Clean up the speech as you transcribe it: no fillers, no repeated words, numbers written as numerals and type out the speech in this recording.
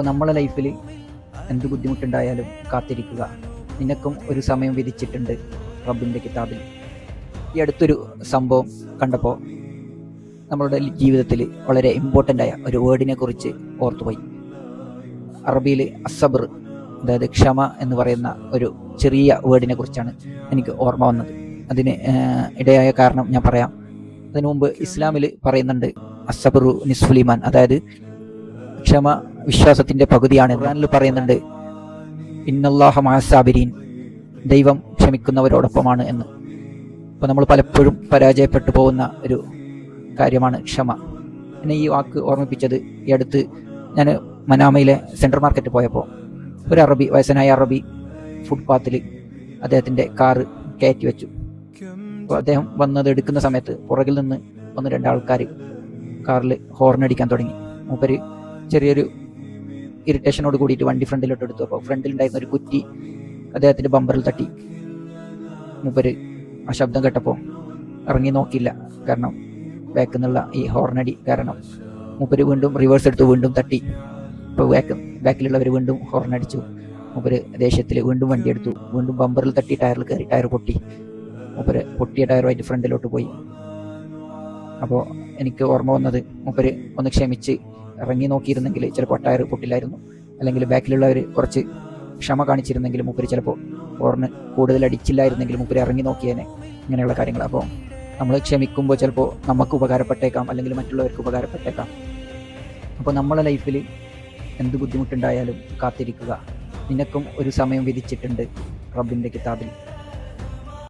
നമ്മളെ ലൈഫിൽ എന്ത് ബുദ്ധിമുട്ടുണ്ടായാലും കാത്തിരിക്കുക. നിനക്കും ഒരു സമയം വിധിച്ചിട്ടുണ്ട് റബ്ബിൻ്റെ കിതാബിൽ. ഈ അടുത്തൊരു സംഭവം കണ്ടപ്പോൾ നമ്മളുടെ ജീവിതത്തിൽ വളരെ ഇമ്പോർട്ടൻ്റ് ആയ ഒരു വേർഡിനെ കുറിച്ച് ഓർത്തുപോയി. അറബിയിൽ അസബർ, അതായത് ക്ഷമ എന്ന് പറയുന്ന ഒരു ചെറിയ വേർഡിനെ കുറിച്ചാണ് എനിക്ക് ഓർമ്മ വന്നത്. അതിന് ഇടയായ കാരണം ഞാൻ പറയാം. അതിനു മുമ്പ് ഇസ്ലാമിൽ പറയുന്നുണ്ട് അസബറു നിസ്ഫുലിമാൻ, അതായത് ക്ഷമ വിശ്വാസത്തിൻ്റെ പകുതിയാണ്. ഖുർആനിൽ പറയുന്നുണ്ട് ഇന്നല്ലാഹ മഅസ്സാബിരീൻ, ദൈവം ക്ഷമിക്കുന്നവരോടൊപ്പമാണ് എന്ന്. അപ്പോൾ നമ്മൾ പലപ്പോഴും പരാജയപ്പെട്ടു പോകുന്ന ഒരു കാര്യമാണ് ക്ഷമ. എന്നെ ഈ വാക്ക് ഓർമ്മിപ്പിച്ചത് ഈ അടുത്ത് ഞാൻ മനാമയിലെ സെൻട്രൽ മാർക്കറ്റ് പോയപ്പോൾ ഒരു അറബി, വയസ്സനായ അറബി ഫുട്പാത്തിൽ അദ്ദേഹത്തിൻ്റെ കാറ് കയറ്റി വെച്ചു. അപ്പോൾ അദ്ദേഹം വന്നത് എടുക്കുന്ന സമയത്ത് പുറകിൽ നിന്ന് 1-2 ആൾക്കാർ കാറിൽ ഹോർൺ അടിക്കാൻ തുടങ്ങി. മൂപ്പര് ചെറിയൊരു ഇറിറ്റേഷനോട് കൂടിയിട്ട് വണ്ടി ഫ്രണ്ടിലോട്ട് എടുത്തു. അപ്പോൾ ഫ്രണ്ടിലുണ്ടായിരുന്ന ഒരു കുറ്റി അദ്ദേഹത്തിൻ്റെ ബമ്പറിൽ തട്ടി. മൂപ്പര് ആ ശബ്ദം കേട്ടപ്പോൾ ഇറങ്ങി നോക്കിയില്ല, കാരണം ബാക്കിൽ നിന്നുള്ള ഈ ഹോർണടി കാരണം. മൂപ്പര് വീണ്ടും റിവേഴ്സ് എടുത്തു, വീണ്ടും തട്ടി. ഇപ്പോൾ ബാക്കിലുള്ളവർ വീണ്ടും ഹോർണടിച്ചു. മൂപ്പര് ദേഷ്യത്തിൽ വീണ്ടും വണ്ടി എടുത്തു, വീണ്ടും ബമ്പറിൽ തട്ടി ടയറിൽ കയറി. ടയർ പൊട്ടി. മൂപ്പര് പൊട്ടിയ ടയറുമായിട്ട് ഫ്രണ്ടിലോട്ട് പോയി. അപ്പോൾ എനിക്ക് ഓർമ്മ വന്നത്, മൂപ്പര് ഒന്ന് ക്ഷമിച്ച് ഇറങ്ങി നോക്കിയിരുന്നെങ്കിൽ ചിലപ്പോൾ ടയർ പൊട്ടില്ലായിരുന്നു. അല്ലെങ്കിൽ ബാക്കിലുള്ളവർ കുറച്ച് ക്ഷമ കാണിച്ചിരുന്നെങ്കിൽ മൂപ്പര് ചിലപ്പോൾ ഹോർണ് കൂടുതൽ അടിച്ചില്ലായിരുന്നെങ്കിൽ മൂപ്പര് ഇറങ്ങി നോക്കിയേനെ. ഇങ്ങനെയുള്ള കാര്യങ്ങൾ. അപ്പോൾ നമ്മൾ ക്ഷമിക്കുമ്പോൾ ചിലപ്പോൾ നമുക്ക് ഉപകാരപ്പെട്ടേക്കാം, അല്ലെങ്കിൽ മറ്റുള്ളവർക്ക് ഉപകാരപ്പെട്ടേക്കാം. അപ്പോൾ നമ്മളെ ലൈഫിൽ എന്ത് ബുദ്ധിമുട്ടുണ്ടായാലും കാത്തിരിക്കുക. നിനക്കും ഒരു സമയം വിധിച്ചിട്ടുണ്ട് റബ്ബിൻ്റെ കിതാബിൽ.